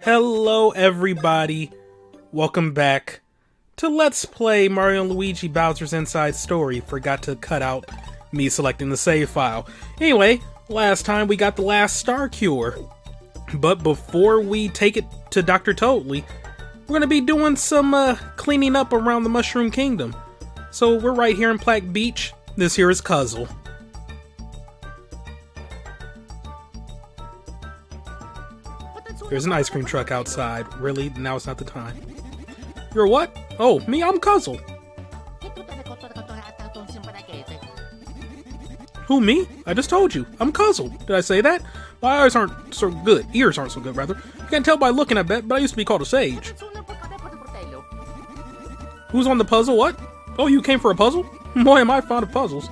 Hello everybody, welcome back to Let's Play Mario & Luigi Bowser's Inside Story. Forgot to cut out me selecting the save file. Anyway, last time we got the last star cure, but before we take it to Dr. Toadley, we're going to be doing some cleaning up around the Mushroom Kingdom. So we're right here in Plaque Beach. This here is Cuzzle. There's an ice cream truck outside. Really? Now it's not the time. You're what? Oh, me? I'm Cuzzle. Who, me? I just told you. I'm Cuzzle. Did I say that? My eyes aren't so good. Ears aren't so good, rather. You can't tell by looking, I bet, but I used to be called a sage. Who's on the puzzle? What? Oh, you came for a puzzle? Boy, am I fond of puzzles.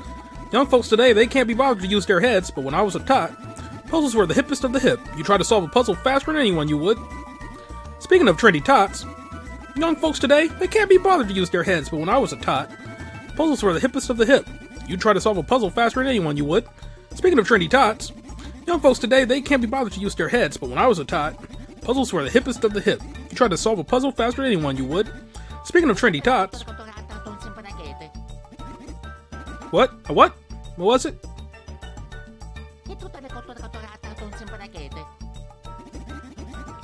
Young folks today, they can't be bothered to use their heads, but when I was a tot, puzzles were the hippest of the hip. You try to solve a puzzle faster than anyone you would. Speaking of trendy tots, young folks today, they can't be bothered to use their heads, but when I was a tot, puzzles were the hippest of the hip. You try to solve a puzzle faster than anyone you would. Speaking of trendy tots, young folks today, they can't be bothered to use their heads, but when I was a tot, puzzles were the hippest of the hip. You try to solve a puzzle faster than anyone you would. Speaking of trendy tots... What? What? What was it?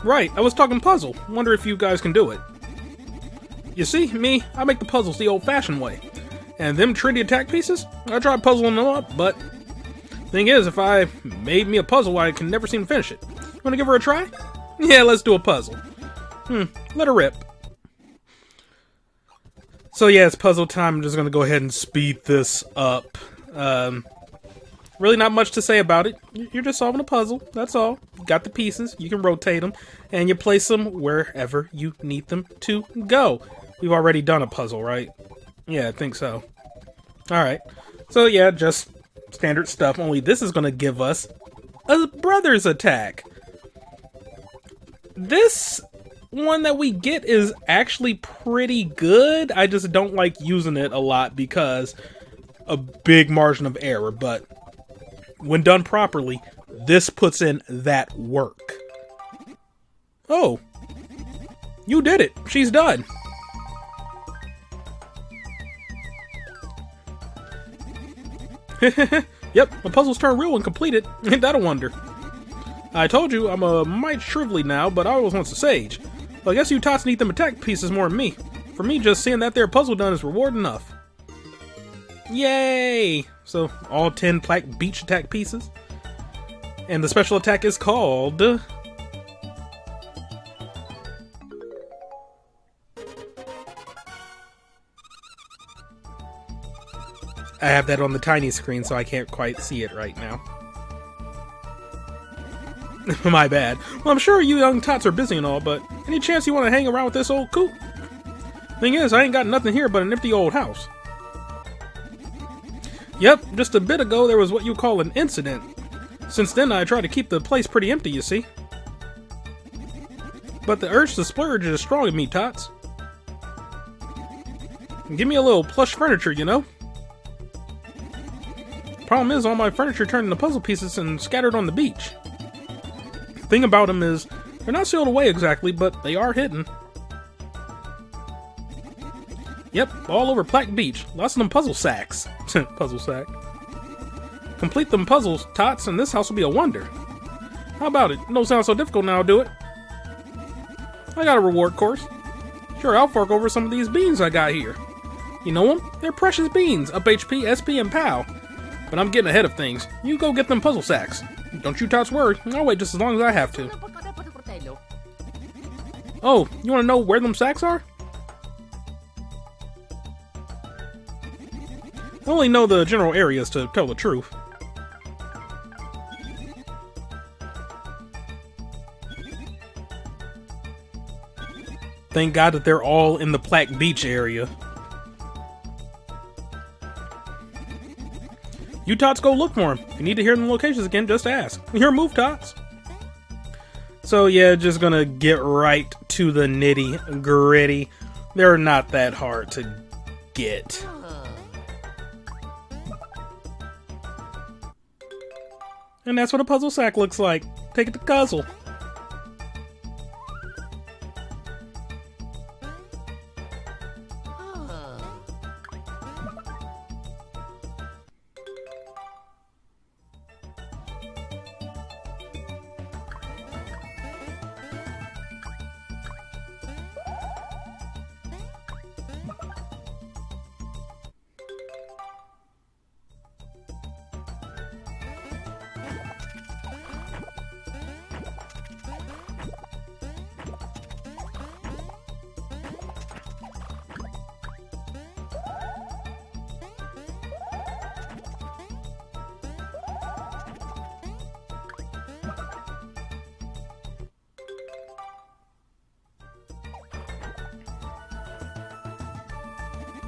Right, I was talking puzzle. Wonder if you guys can do it. You see, me, I make the puzzles the old-fashioned way. And them trendy attack pieces, I tried puzzling them up, but... Thing is, if I made me a puzzle, I can never seem to finish it. You wanna give her a try? Yeah, let's do a puzzle. Let her rip. So yeah, it's puzzle time. I'm just gonna go ahead and speed this up. Really not much to say about it. You're just solving a puzzle, that's all. You got the pieces, you can rotate them, and you place them wherever you need them to go. We've already done a puzzle, right? Yeah, I think so. Alright, so yeah, just standard stuff, only this is going to give us a brother's attack. This one that we get is actually pretty good. I just don't like using it a lot because a big margin of error, but when done properly, this puts in that work. Oh, you did it. She's done. Yep, my puzzles turn real when completed. Ain't that a wonder? I told you I'm a mite shrivelly now, but I was once a sage. Well, I guess you tots need them attack pieces more than me. For me, just seeing that there puzzle done is reward enough. Yay! So, all 10 Plaque Beach attack pieces. And the special attack is called... I have that on the tiny screen, so I can't quite see it right now. My bad. Well, I'm sure you young tots are busy and all, but any chance you want to hang around with this old coot? Thing is, I ain't got nothing here but an empty old house. Yep, just a bit ago there was what you call an incident. Since then I try to keep the place pretty empty, you see. But the urge to splurge is strong in me, tots. Give me a little plush furniture, you know? Problem is, all my furniture turned into puzzle pieces and scattered on the beach. Thing about them is, they're not sealed away exactly, but they are hidden. Yep, all over Plaque Beach. Lots of them puzzle sacks. Puzzle sack. Complete them puzzles, tots, and this house will be a wonder. How about it? Don't sound so difficult now, do it? I got a reward course. Sure, I'll fork over some of these beans I got here. You know them? They're precious beans. Up HP, SP, and POW. But I'm getting ahead of things. You go get them puzzle sacks. Don't you tots worry. I'll wait just as long as I have to. Oh, you want to know where them sacks are? I only know the general areas to tell the truth. Thank God that they're all in the Plaque Beach area. You tots go look for them. If you need to hear the locations again, just ask. Here, move, tots. So yeah, just gonna get right to the nitty gritty. They're not that hard to get. And that's what a puzzle sack looks like. Take it to Cuzzle.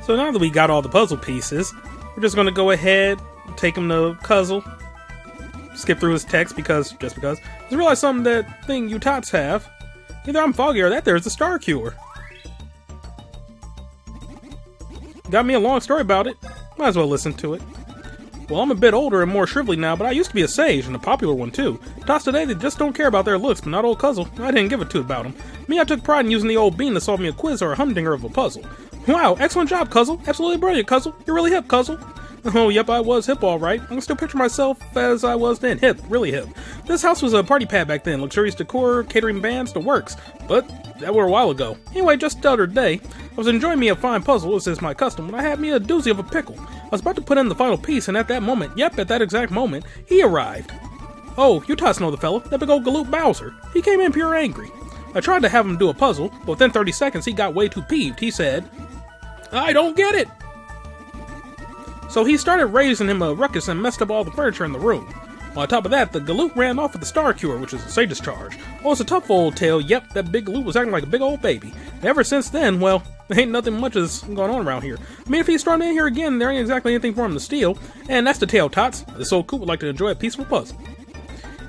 So now that we got all the puzzle pieces, we're just going to go ahead, take him to Cuzzle, skip through his text just because. Just realize something that thing you tots have. Either I'm foggy or that there's the star cure. Got me a long story about it. Might as well listen to it. Well, I'm a bit older and more shrivelly now, but I used to be a sage, and a popular one too. Tots today, they just don't care about their looks, but not old Cuzzle. I didn't give a toot about him. Me, I took pride in using the old bean to solve me a quiz or a humdinger of a puzzle. Wow, excellent job, Cuzzle. Absolutely brilliant, Cuzzle. You're really hip, Cuzzle. Oh, yep, I was hip alright. I can still picture myself as I was then. Hip, really hip. This house was a party pad back then. Luxurious decor, catering bands, the works. But that were a while ago. Anyway, just the other day, I was enjoying me a fine puzzle, as is my custom, when I had me a doozy of a pickle. I was about to put in the final piece, and at that moment, yep, at that exact moment, he arrived. Oh, you tots know the fella, that big old galoot Bowser. He came in pure angry. I tried to have him do a puzzle, but within 30 seconds he got way too peeved. He said, "I don't get it!" So he started raising him a ruckus and messed up all the furniture in the room. On top of that, the galoot ran off with the star cure, which is a sage's charge. Oh, it's a tough old tale. Yep, that big galoot was acting like a big old baby. And ever since then, well, ain't nothing much is going on around here. I mean, if he's thrown in here again, there ain't exactly anything for him to steal. And that's the tale, tots. This old coot would like to enjoy a peaceful puzzle.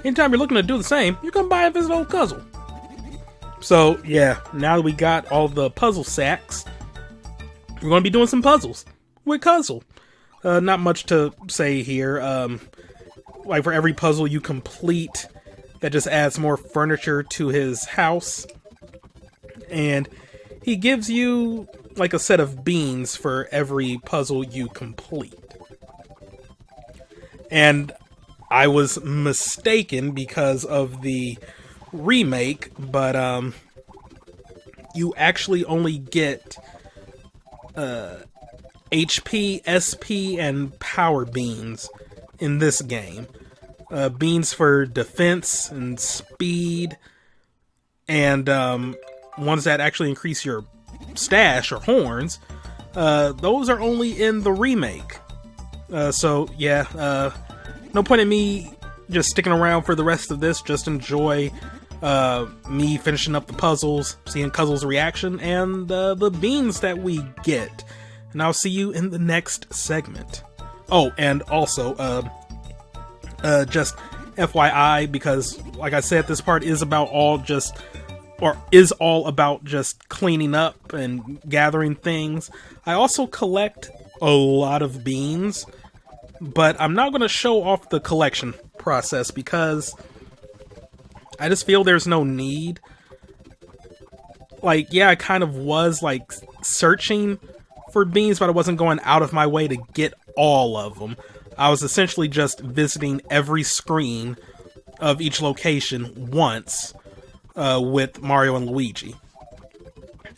Anytime you're looking to do the same, you come by and visit old Cuzzle. So, yeah, now that we got all the puzzle sacks, we're going to be doing some puzzles with Cuzzle. Not much to say here. Like for every puzzle you complete, that just adds more furniture to his house. And he gives you like a set of beans for every puzzle you complete. And I was mistaken because of the remake, but you actually only get HP, SP, and power beans in this game. Beans for defense and speed, and ones that actually increase your stash or horns. Those are only in the remake. So yeah, no point in me just sticking around for the rest of this. Just enjoy me finishing up the puzzles, seeing Cuzzle's reaction, and the beans that we get. And I'll see you in the next segment. Oh, and also, just FYI, because like I said, this part is all about just cleaning up and gathering things. I also collect a lot of beans, but I'm not going to show off the collection process because I just feel there's no need. Like, yeah, I kind of was like searching for beans, but I wasn't going out of my way to get all of them. I was essentially just visiting every screen of each location once with Mario and Luigi.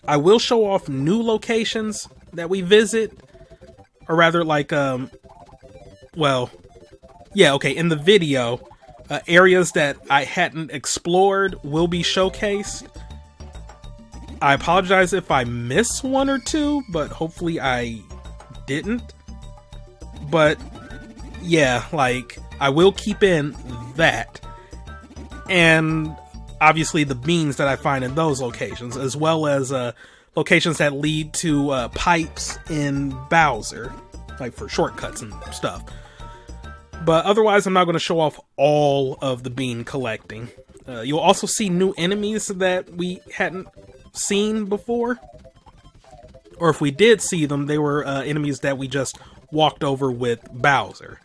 I will show off new locations that we visit, or rather like, well, yeah, okay, in the video, areas that I hadn't explored will be showcased. I apologize if I miss one or two, but hopefully I didn't. But yeah, like, I will keep in that. And obviously the beans that I find in those locations, as well as locations that lead to pipes in Bowser, like for shortcuts and stuff. But otherwise, I'm not going to show off all of the bean collecting. You'll also see new enemies that we hadn't seen before. Or if we did see them, they were enemies that we just walked over with Bowser.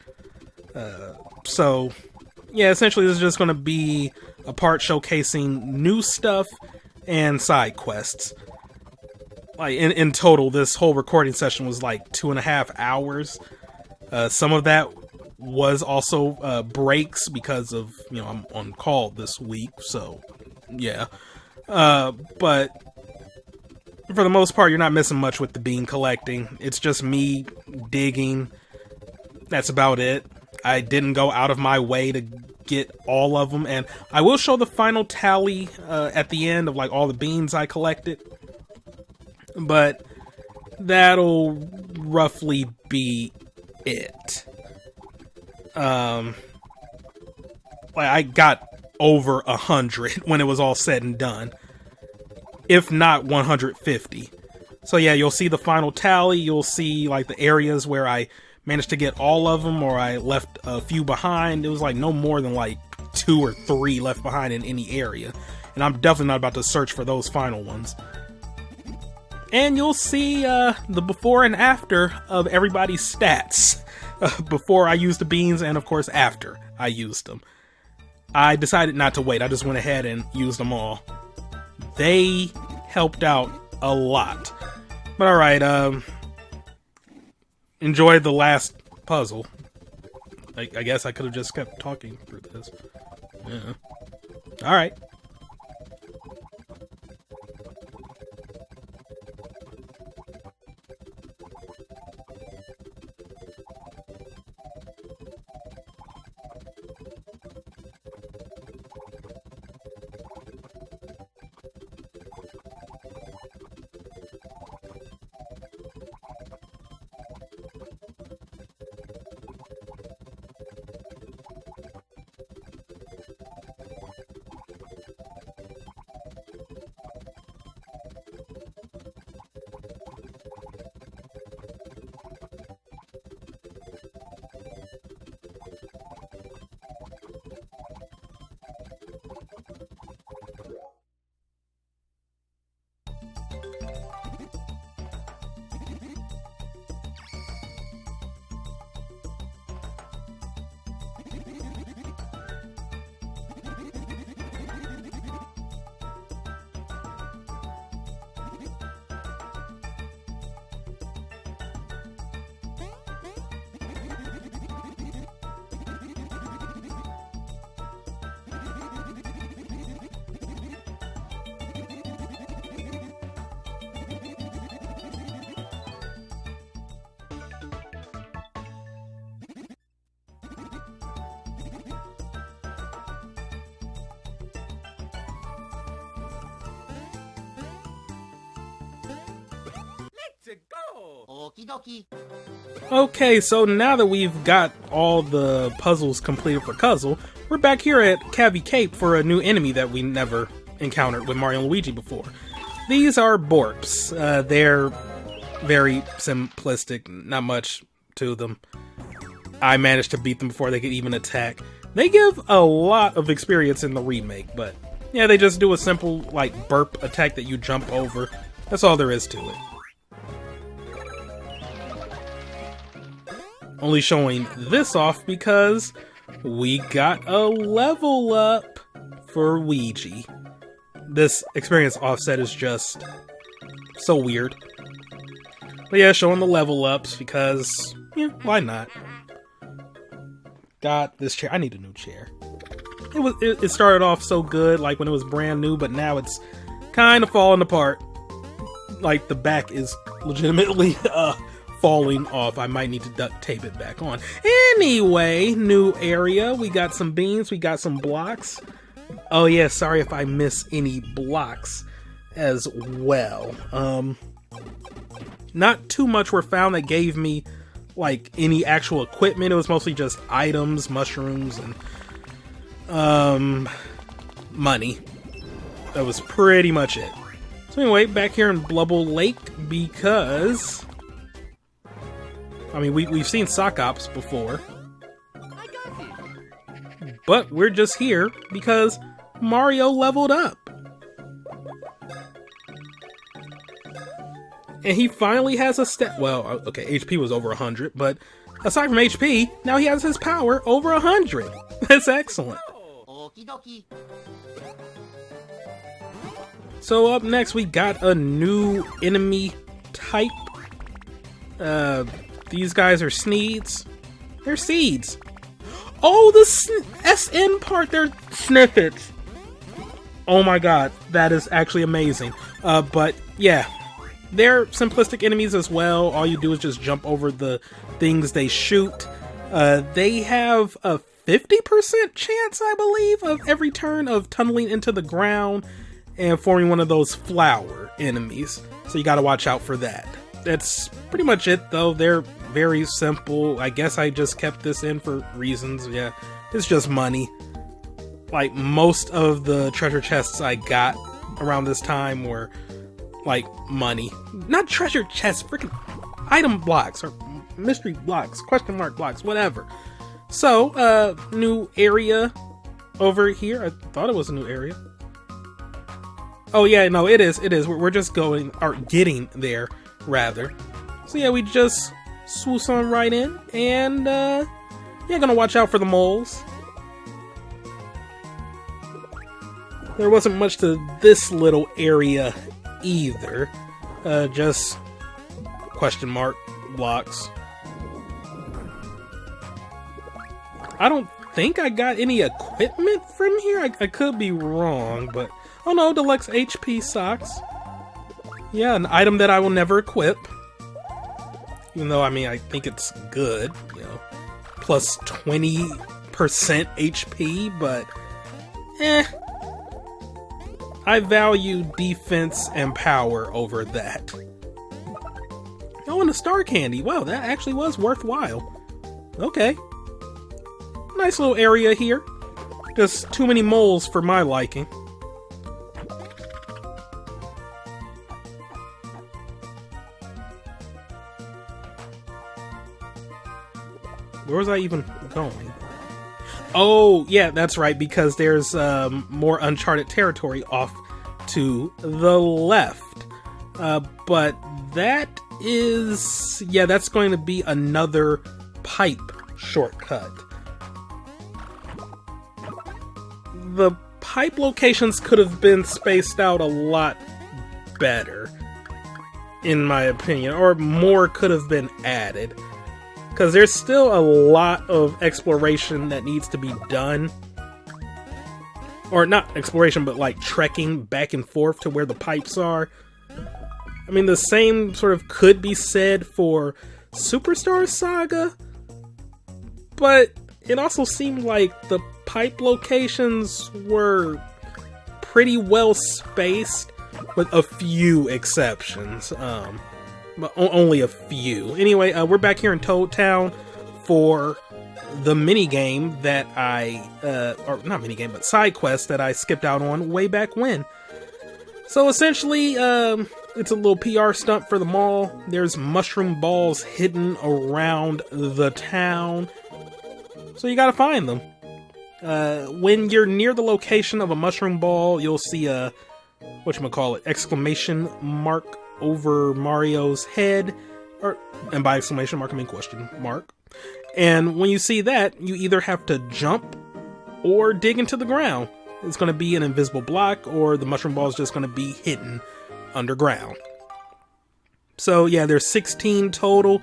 So, yeah, essentially this is just going to be a part showcasing new stuff and side quests. Like, in total, this whole recording session was like 2.5 hours. Some of that was also breaks because of, you know, I'm on call this week, so yeah. But for the most part, you're not missing much with the bean collecting. It's just me digging. That's about it. I didn't go out of my way to get all of them, and I will show the final tally at the end of like all the beans I collected. But that'll roughly be it. Like, I got over 100 when it was all said and done, if not 150. So yeah, you'll see the final tally. You'll see like the areas where I managed to get all of them, or I left a few behind. It was like no more than like 2 or 3 left behind in any area. And I'm definitely not about to search for those final ones. And you'll see the before and after of everybody's stats. Before I used the beans, and of course after I used them. I decided not to wait. I just went ahead and used them all. They helped out a lot. But alright, enjoy the last puzzle. I guess I could have just kept talking through this. Yeah. Alright. Okay, so now that we've got all the puzzles completed for Cuzzle, we're back here at Cavi Cape for a new enemy that we never encountered with Mario and Luigi before. These are Borps. They're very simplistic, not much to them. I managed to beat them before they could even attack. They give a lot of experience in the remake, but yeah, they just do a simple, like, burp attack that you jump over. That's all there is to it. Only showing this off because we got a level up for Luigi. This experience offset is just so weird. But yeah, showing the level ups because, yeah, why not? Got this chair. I need a new chair. It started off so good, like when it was brand new, but now it's kind of falling apart. Like the back is legitimately falling off. I might need to duct tape it back on. Anyway, new area. We got some beans. We got some blocks. Oh yeah, sorry if I miss any blocks as well. Not too much were found that gave me like any actual equipment. It was mostly just items, mushrooms, and money. That was pretty much it. So anyway, back here in Blubble Lake because I mean, we've seen sock ops before, but we're just here because Mario leveled up. And he finally has a well, okay, HP was over 100, but aside from HP, now he has his power over 100. That's excellent. So up next, we got a new enemy type. These guys are Sneeds. They're seeds. Oh, the SN part, they're snippets. Oh my god, that is actually amazing. But yeah, they're simplistic enemies as well. All you do is just jump over the things they shoot. They have a 50% chance, I believe, of every turn of tunneling into the ground and forming one of those flower enemies. So you gotta watch out for that. That's pretty much it, though. They're very simple. I guess I just kept this in for reasons. Yeah, it's just money. Like, most of the treasure chests I got around this time were like, money. Not treasure chests, freaking item blocks, or mystery blocks, question mark blocks, whatever. So, new area over here. I thought it was a new area. Oh yeah, no, it is. We're just going, or getting there, rather. So yeah, we just swoosh on right in, and, yeah, gonna watch out for the moles. There wasn't much to this little area either. Just question mark blocks. I don't think I got any equipment from here. I could be wrong, but... Oh no, deluxe HP socks. Yeah, an item that I will never equip. Even though, I mean, I think it's good, you know. Plus 20% HP, but... I value defense and power over that. Oh, and a star candy. Wow, that actually was worthwhile. Okay. Nice little area here. Just too many moles for my liking. Where was I even going? Oh, yeah, that's right, because there's more uncharted territory off to the left. But that is... Yeah, that's going to be another pipe shortcut. The pipe locations could have been spaced out a lot better, in my opinion, or more could have been added. Because there's still a lot of exploration that needs to be done. Or not exploration, but like trekking back and forth to where the pipes are. I mean, the same sort of could be said for Superstar Saga. But it also seemed like the pipe locations were pretty well spaced, with a few exceptions. But only a few. Anyway, we're back here in Toad Town for the minigame that I, or not minigame, but side quest that I skipped out on way back when. So essentially, it's a little PR stunt for the mall. There's mushroom balls hidden around the town. So you gotta find them. When you're near the location of a mushroom ball, you'll see a, whatchamacallit, exclamation mark over Mario's head, and by exclamation mark I mean question mark. And when you see that, you either have to jump or dig into the ground. It's going to be an invisible block, or the mushroom ball is just going to be hidden underground. So yeah, there's 16 total.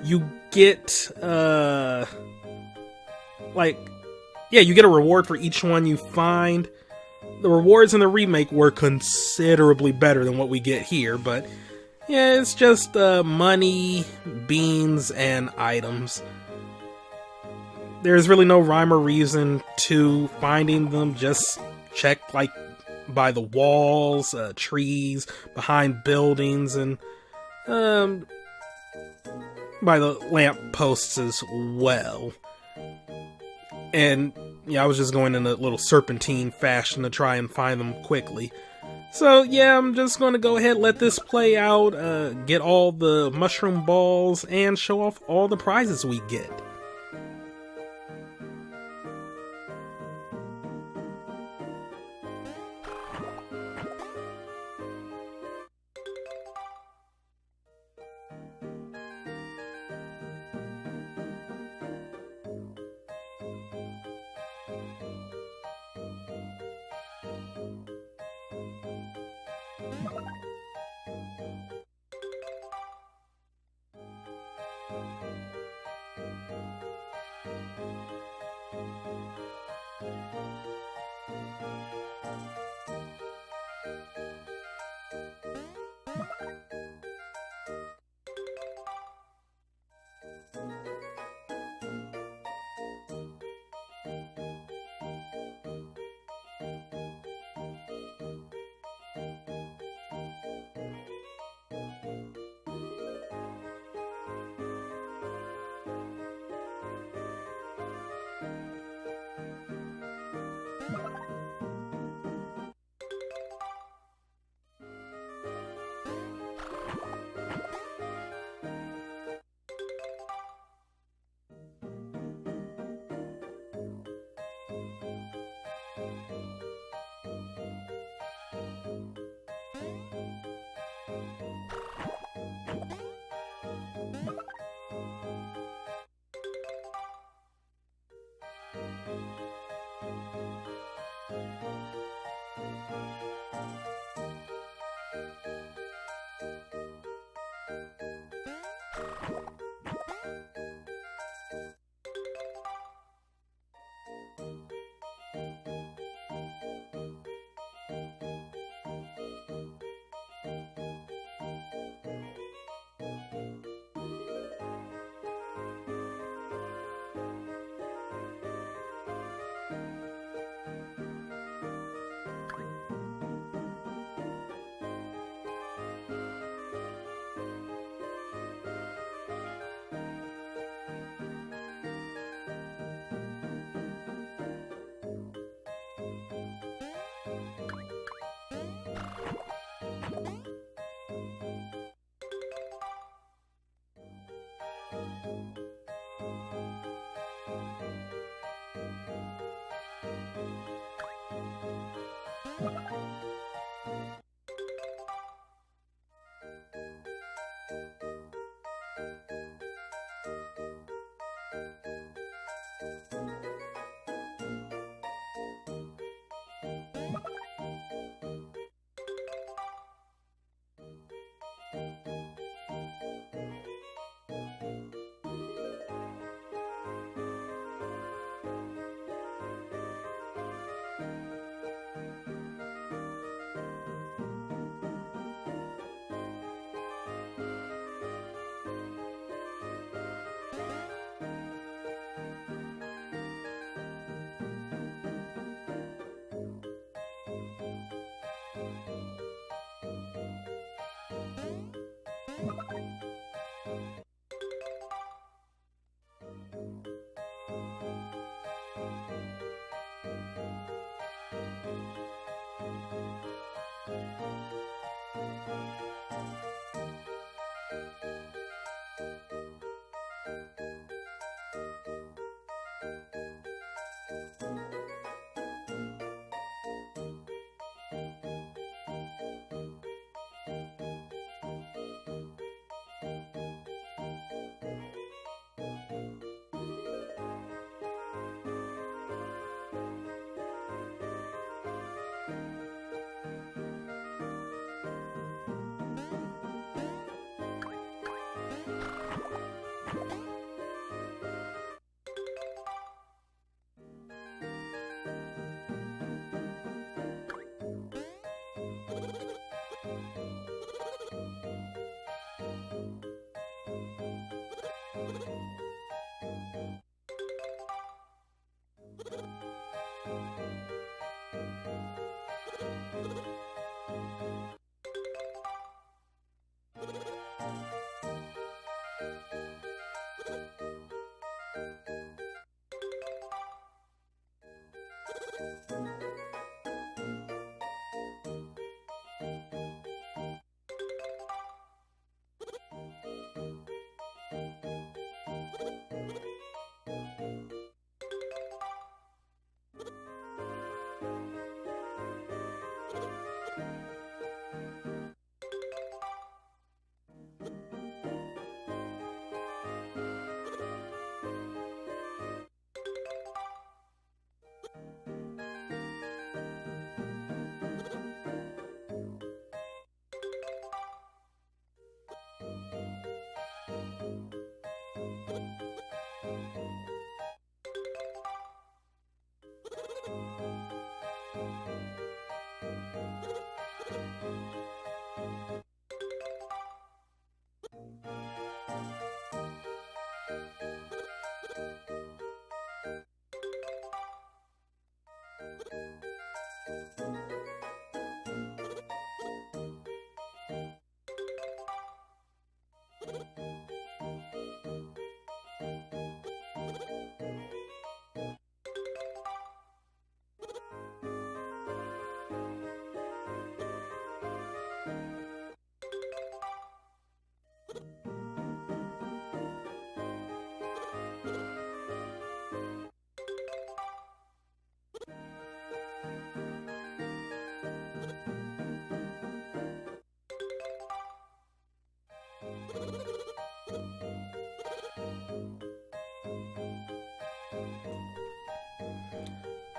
You get you get a reward for each one you find. The rewards in the remake were considerably better than what we get here, but yeah, it's just money, beans, and items. There's really no rhyme or reason to finding them. Just check, like, by the walls, trees, behind buildings, and by the lamp posts as well. And yeah, I was just going in a little serpentine fashion to try and find them quickly. So yeah, I'm just going to go ahead, let this play out, get all the mushroom balls, and show off all the prizes we get.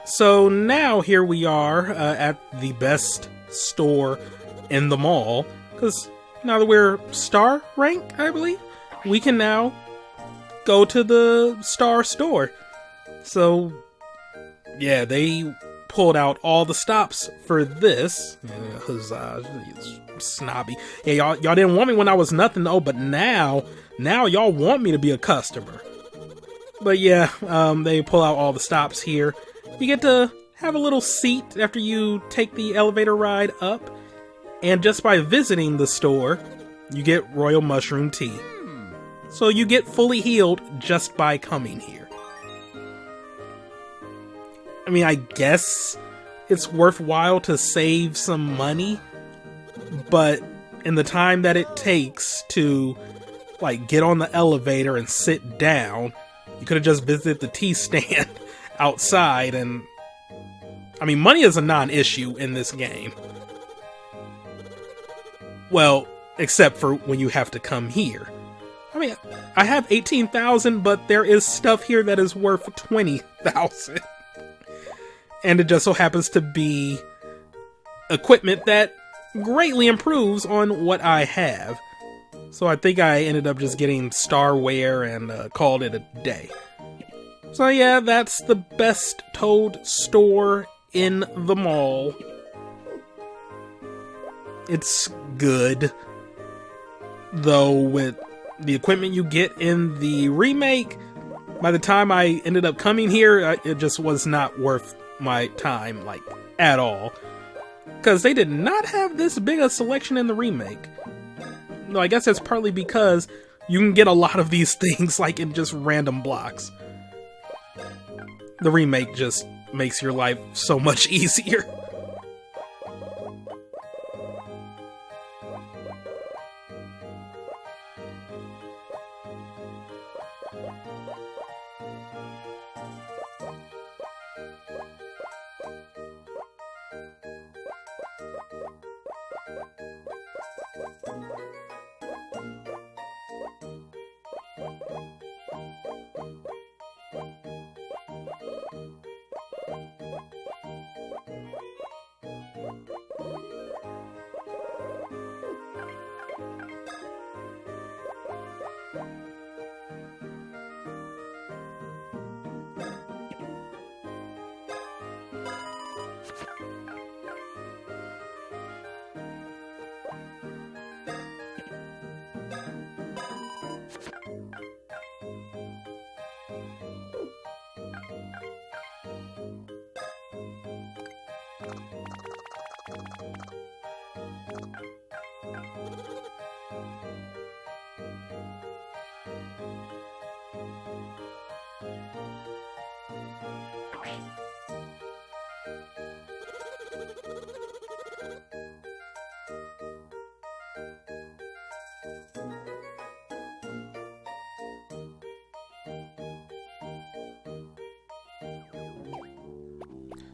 So now here we are at the best store in the mall, because now that we're star rank, I believe, we can now go to the star store. So yeah, they pulled out all the stops for this. Huzzah, snobby. Yeah, y'all didn't want me when I was nothing though, but now y'all want me to be a customer. But yeah, they pull out all the stops here. You get to have a little seat after you take the elevator ride up, and just by visiting the store, you get Royal Mushroom Tea. So you get fully healed just by coming here. I mean, I guess it's worthwhile to save some money, but in the time that it takes to, like, get on the elevator and sit down, you could have just visited the tea stand outside and I mean, money is a non-issue in this game. Well, except for when you have to come here. I mean, I have 18,000, but there is stuff here that is worth 20,000. And it just so happens to be equipment that greatly improves on what I have. So I think I ended up just getting Starware and called it a day. So yeah, that's the best Toad store in the mall. It's good. Though with the equipment you get in the remake, by the time I ended up coming here, it just was not worth my time, like, at all. Because they did not have this big a selection in the remake. No, I guess that's partly because you can get a lot of these things, like, in just random blocks. The remake just makes your life so much easier.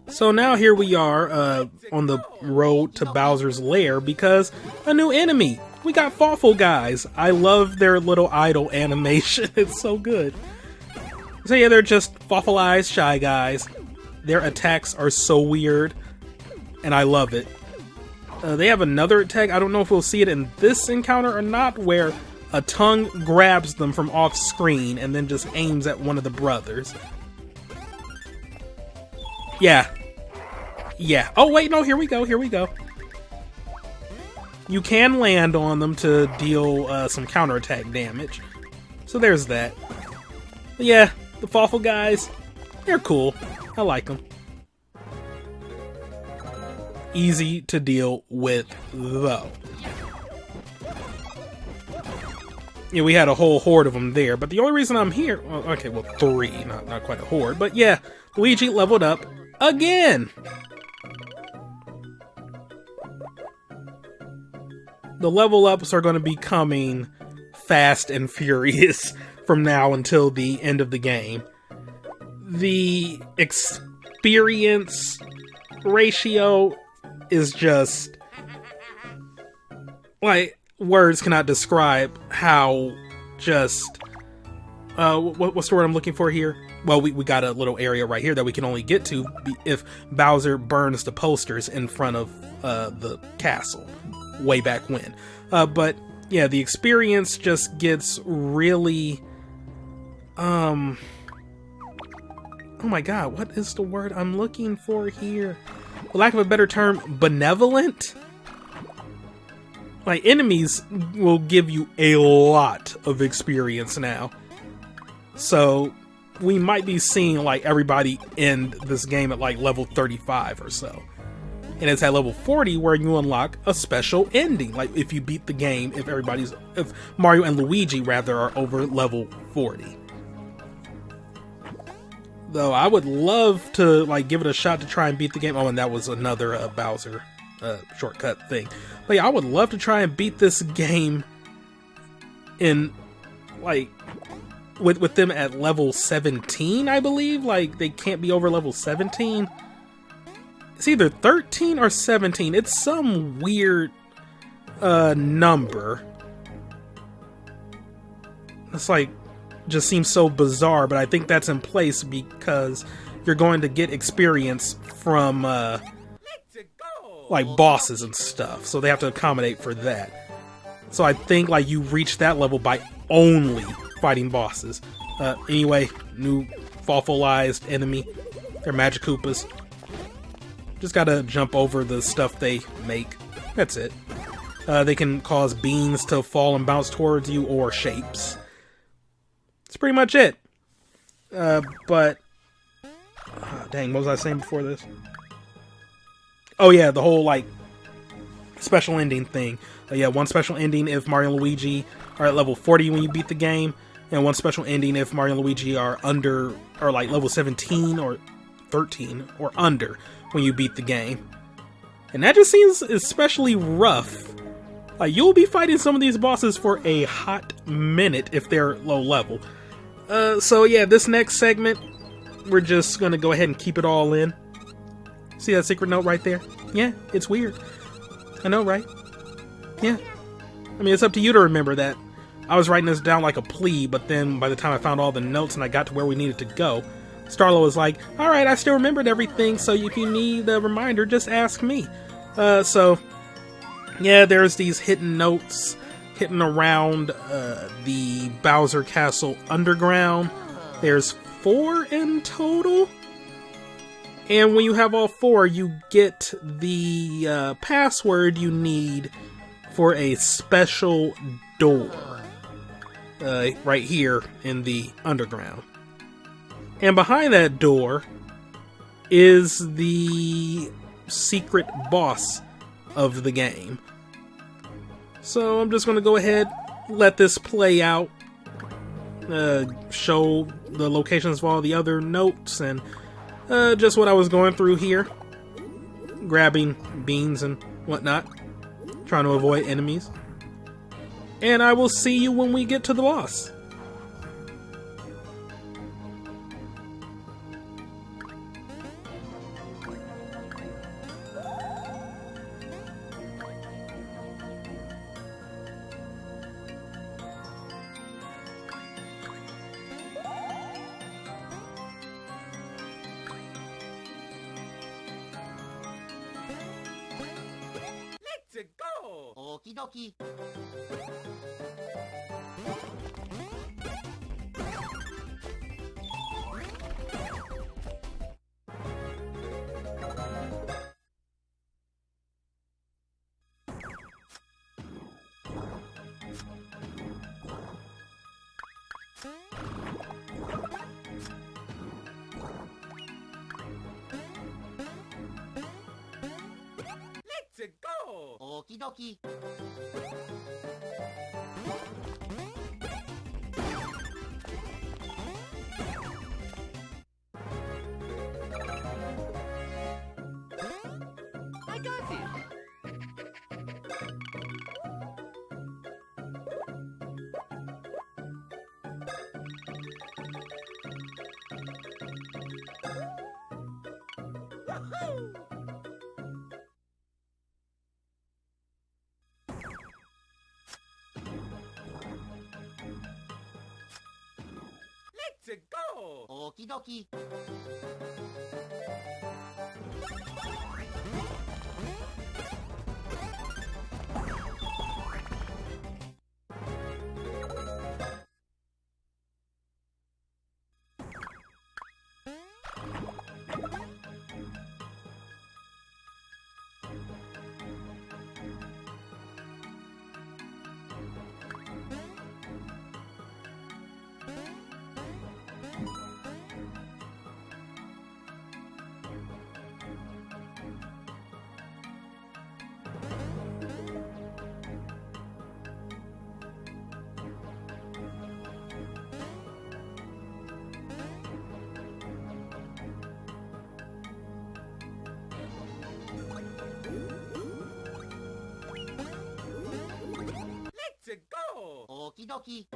So now here we are on the road to Bowser's lair because a new enemy. We got Fawful guys. I love their little idle animation. It's so good. So yeah, they're just Fawful-eyes Shy Guys. Their attacks are so weird, and I love it. They have another attack. I don't know if we'll see it in this encounter or not, where a tongue grabs them from off screen and then just aims at one of the brothers. Yeah. Yeah. Oh, wait, no, here we go, here we go. You can land on them to deal some counterattack damage. So there's that. But yeah, the Fawful guys, they're cool. I like them. Easy to deal with, though. Yeah, we had a whole horde of them there, but the only reason I'm here... Well, okay, well, 3, not quite a horde, but yeah, Luigi leveled up again! The level ups are going to be coming fast and furious from now until the end of the game. The experience ratio is just... like, words cannot describe how just... what's the word I'm looking for here? Well, we got a little area right here that we can only get to if Bowser burns the posters in front of the castle. Way back when. But yeah, the experience just gets really oh my god, what is the word I'm looking for here? For lack of a better term, benevolent? Like, enemies will give you a lot of experience now. So we might be seeing like everybody end this game at like level 35 or so. And it's at level 40 where you unlock a special ending. Like, if you beat the game, if Mario and Luigi, rather, are over level 40. Though, I would love to, like, give it a shot to try and beat the game. Oh, and that was another Bowser shortcut thing. But yeah, I would love to try and beat this game in, like, with them at level 17, I believe. Like, they can't be over level 17. It's either 13 or 17. It's some weird number. It's like, just seems so bizarre, but I think that's in place because you're going to get experience from like bosses and stuff, so they have to accommodate for that. So I think like you reach that level by only fighting bosses. Anyway, new fossilized enemy. They're Magic Koopas. Just gotta jump over the stuff they make. That's it. They can cause beans to fall and bounce towards you, or shapes. That's pretty much it. But... dang, what was I saying before this? Oh yeah, the whole, like, special ending thing. Yeah, one special ending if Mario and Luigi are at level 40 when you beat the game, and one special ending if Mario and Luigi are under, or like level 17 or 13 or under when you beat the game. And that just seems especially rough. Like, you'll be fighting some of these bosses for a hot minute if they're low level. So yeah, this next segment, we're just gonna go ahead and keep it all in. See that secret note right there? Yeah, it's weird. I know, right? Yeah. I mean, it's up to you to remember that. I was writing this down like a plea, but then by the time I found all the notes and I got to where we needed to go, Starlo was like, alright, I still remembered everything, so if you need a reminder, just ask me. So, yeah, there's these hidden notes hidden around the Bowser Castle underground. There's 4 in total. And when you have all 4, you get the password you need for a special door. Right here in the underground. And behind that door is the secret boss of the game. So I'm just going to go ahead, let this play out, show the locations of all the other notes, and just what I was going through here. Grabbing beans and whatnot, trying to avoid enemies. And I will see you when we get to the boss. Let's go! Okie dokie. Let's go! Okie dokie. I got it. Woohoo! Let's go! Okie dokie. Let's go! Okie dokie.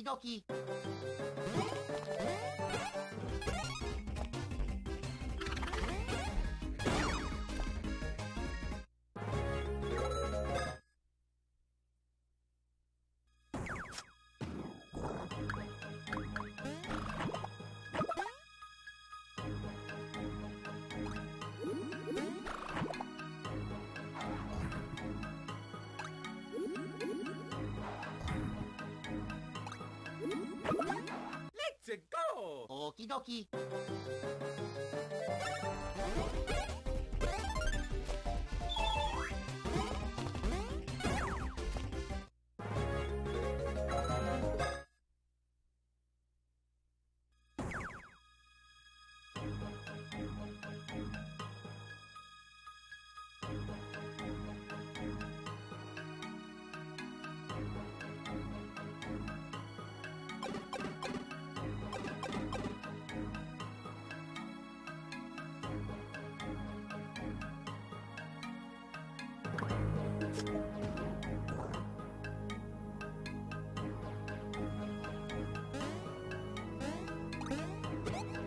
dokie. Let's go! Okie dokie.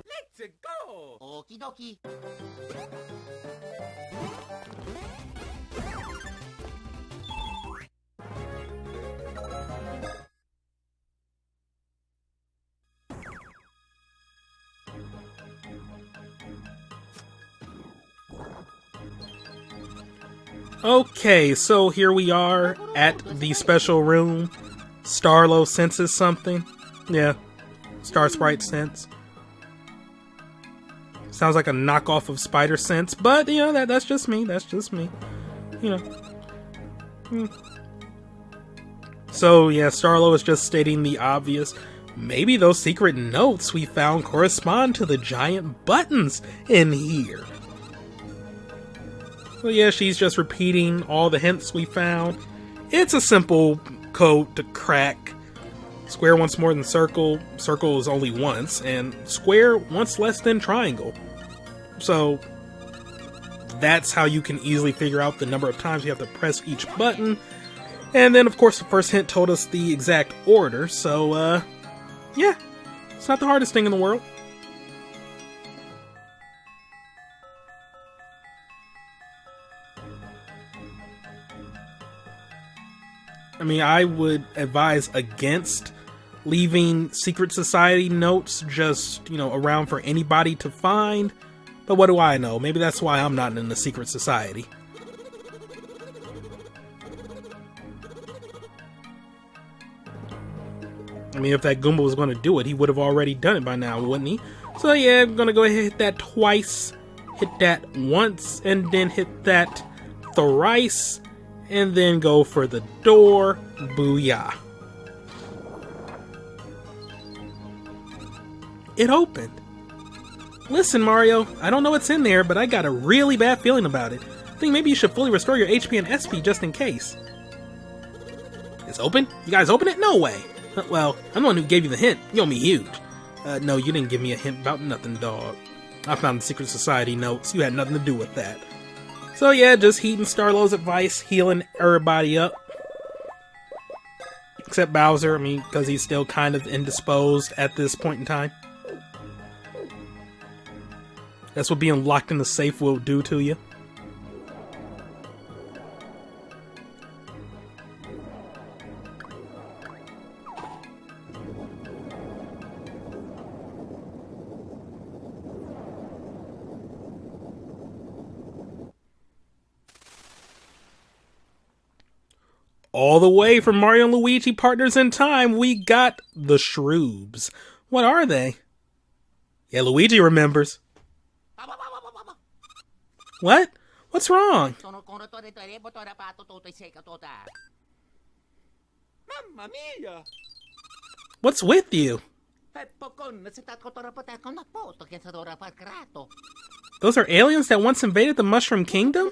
Let's go! Okie dokie. Okay, so here we are at the special room. Starlo senses something. Yeah, Star Sprite sense. Sounds like a knockoff of Spider Sense, but you know that's just me. That's just me. You know. So yeah, Starlo is just stating the obvious. Maybe those secret notes we found correspond to the giant buttons in here. So yeah, she's just repeating all the hints we found. It's a simple code to crack. Square once more than circle. Circle is only once, and square once less than triangle. So that's how you can easily figure out the number of times you have to press each button. And then, of course, the first hint told us the exact order. So, yeah, it's not the hardest thing in the world. I mean, I would advise against leaving Secret Society notes just, you know, around for anybody to find. But what do I know? Maybe that's why I'm not in the Secret Society. I mean, if that Goomba was going to do it, he would have already done it by now, wouldn't he? So yeah, I'm going to go ahead and hit that twice, hit that once, and then hit that thrice, and then go for the door. Booyah. It opened. Listen, Mario, I don't know what's in there, but I got a really bad feeling about it. I think maybe you should fully restore your HP and SP just in case. It's open? You guys open it? No way! Well, I'm the one who gave you the hint. You owe me huge. No, you didn't give me a hint about nothing, dog. I found the Secret Society notes. You had nothing to do with that. So yeah, just heeding Starlo's advice, healing everybody up. Except Bowser, I mean, because he's still kind of indisposed at this point in time. That's what being locked in the safe will do to you. All the way from Mario and Luigi Partners in Time, we got the Shroobs. What are they? Yeah, Luigi remembers. What? What's wrong? Mamma mia! What's with you? Those are aliens that once invaded the Mushroom Kingdom?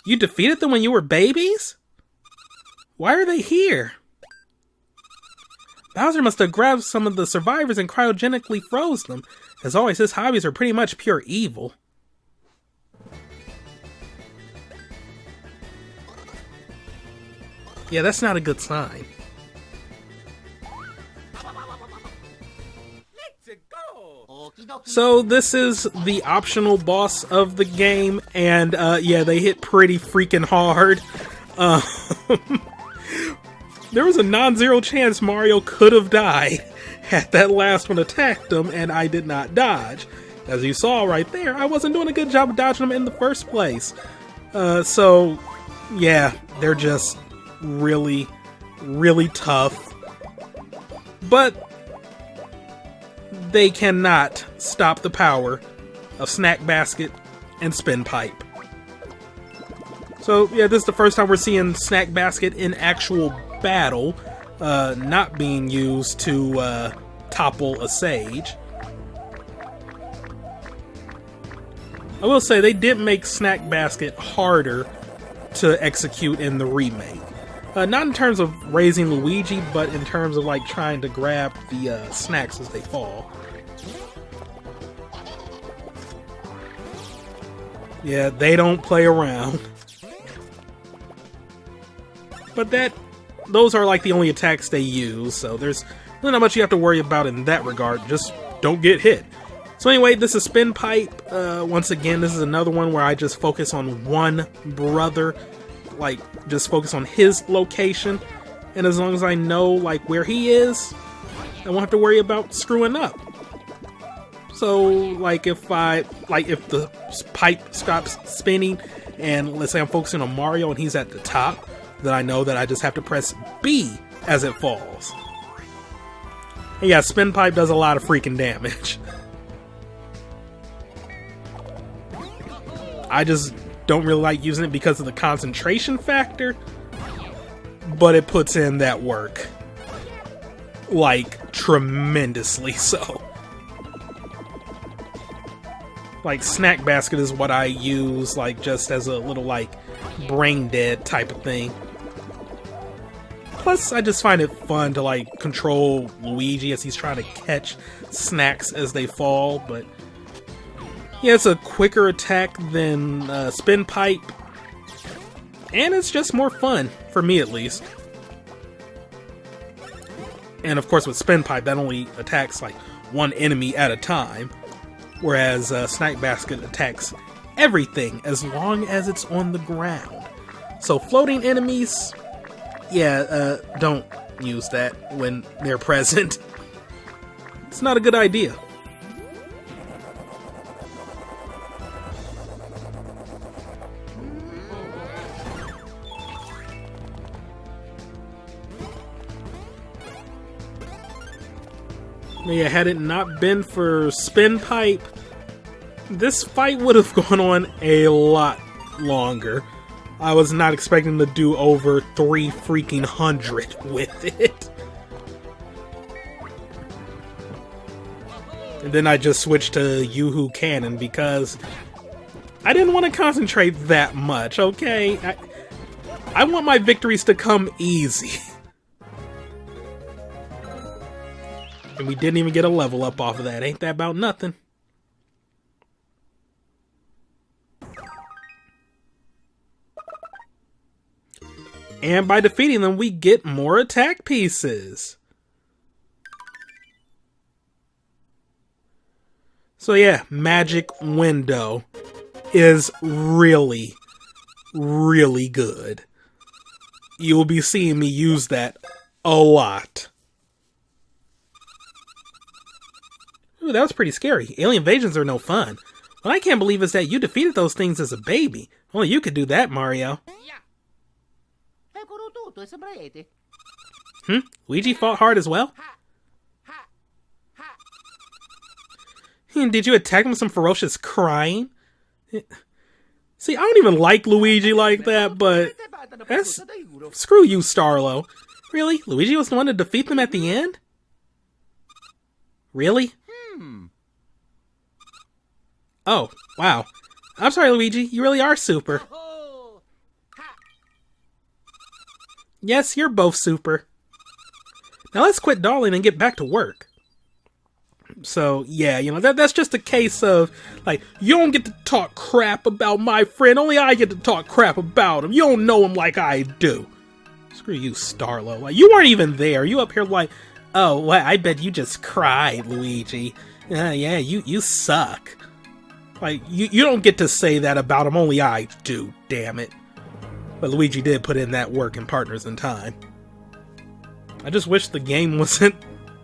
You defeated them when you were babies? Why are they here? Bowser must have grabbed some of the survivors and cryogenically froze them. As always, his hobbies are pretty much pure evil. Yeah, that's not a good sign. Okie dokie. So this is the optional boss of the game, and yeah, they hit pretty freaking hard. Uh, there was a non-zero chance Mario could have died had that last one attacked him, and I did not dodge. As you saw right there, I wasn't doing a good job of dodging them in the first place. So, yeah, they're just really, really tough. But they cannot stop the power of Snack Basket and Spin Pipe. So, yeah, this is the first time we're seeing Snack Basket in actual battle, not being used to topple a sage. I will say they did make Snack Basket harder to execute in the remake. Not in terms of raising Luigi, but in terms of like trying to grab the snacks as they fall. Yeah, they don't play around. But those are like the only attacks they use, so there's really not much you have to worry about in that regard. Just don't get hit. So anyway, this is Spin Pipe. Once again, this is another one where I just focus on one brother, like just focus on his location, and as long as I know like where he is, I won't have to worry about screwing up. So like if the pipe stops spinning, and let's say I'm focusing on Mario and he's at the top, then I know that I just have to press B as it falls. And yeah, Spin Pipe does a lot of freaking damage. I just don't really like using it because of the concentration factor, but it puts in that work. Like, tremendously so. Like, Snack Basket is what I use, like, just as a little, like, brain dead type of thing. Plus, I just find it fun to, like, control Luigi as he's trying to catch snacks as they fall, but yeah, it's a quicker attack than Spin Pipe, and it's just more fun, for me at least. And of course with Spin Pipe, that only attacks like one enemy at a time, whereas Snack Basket attacks everything as long as it's on the ground. So floating enemies, yeah, don't use that when they're present. It's not a good idea. Yeah, had it not been for Spin Pipe, this fight would have gone on a lot longer. I was not expecting to do over 300 with it. And then I just switched to Yoo-Hoo Cannon because I didn't want to concentrate that much, okay? I want my victories to come easy. And we didn't even get a level up off of that. Ain't that about nothing? And by defeating them, we get more attack pieces. So yeah, Magic Window is really, really good. You will be seeing me use that a lot. Ooh, that was pretty scary. Alien invasions are no fun. What I can't believe is that you defeated those things as a baby. Only you could do that, Mario. Luigi fought hard as well? Did you attack him with some ferocious crying? See, I don't even like Luigi like that, but screw you, Starlo. Really? Luigi was the one to defeat them at the end? Really? Oh, wow. I'm sorry, Luigi. You really are super. Yes, you're both super. Now let's quit dawdling and get back to work. So, yeah, you know, that's just a case of, like, you don't get to talk crap about my friend. Only I get to talk crap about him. You don't know him like I do. Screw you, Starlo. Like, you weren't even there. You up here like, oh, well, I bet you just cried, Luigi. Yeah, you suck. Like, you don't get to say that about him, only I do, damn it. But Luigi did put in that work in Partners in Time. I just wish the game wasn't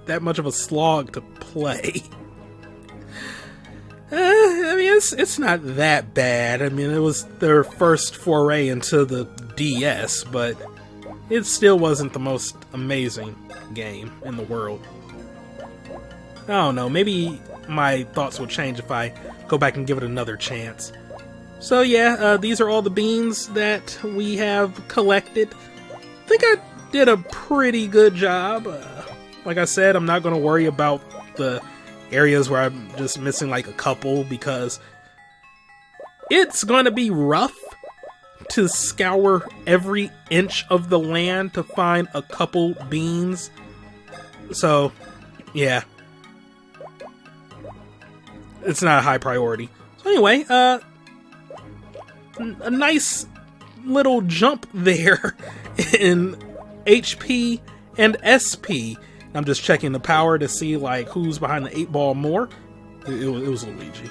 that much of a slog to play. I mean, it's not that bad. I mean, it was their first foray into the DS, but it still wasn't the most amazing game in the world. I don't know, maybe my thoughts will change if I go back and give it another chance. So yeah, these are all the beans that we have collected. I think I did a pretty good job. Like I said, I'm not going to worry about the areas where I'm just missing like a couple, because it's going to be rough to scour every inch of the land to find a couple beans. So, yeah. It's not a high priority. So anyway, a nice little jump there in HP and SP. I'm just checking the power to see like who's behind the 8-ball more. It was Luigi.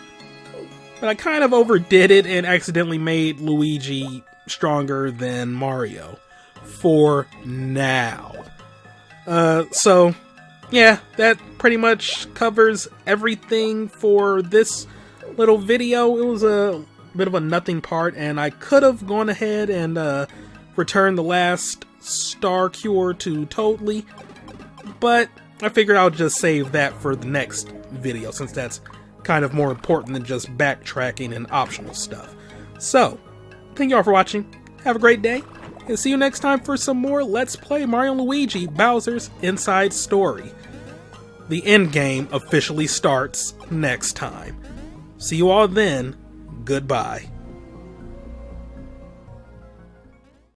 But I kind of overdid it and accidentally made Luigi stronger than Mario. For now. So, yeah, that pretty much covers everything for this little video. It was a bit of a nothing part, and I could have gone ahead and returned the last Star Cure to Toadley, but I figured I'll just save that for the next video, since that's kind of more important than just backtracking and optional stuff. So, thank you all for watching, have a great day, and see you next time for some more Let's Play Mario & Luigi Bowser's Inside Story. The end game officially starts next time. See you all then, goodbye.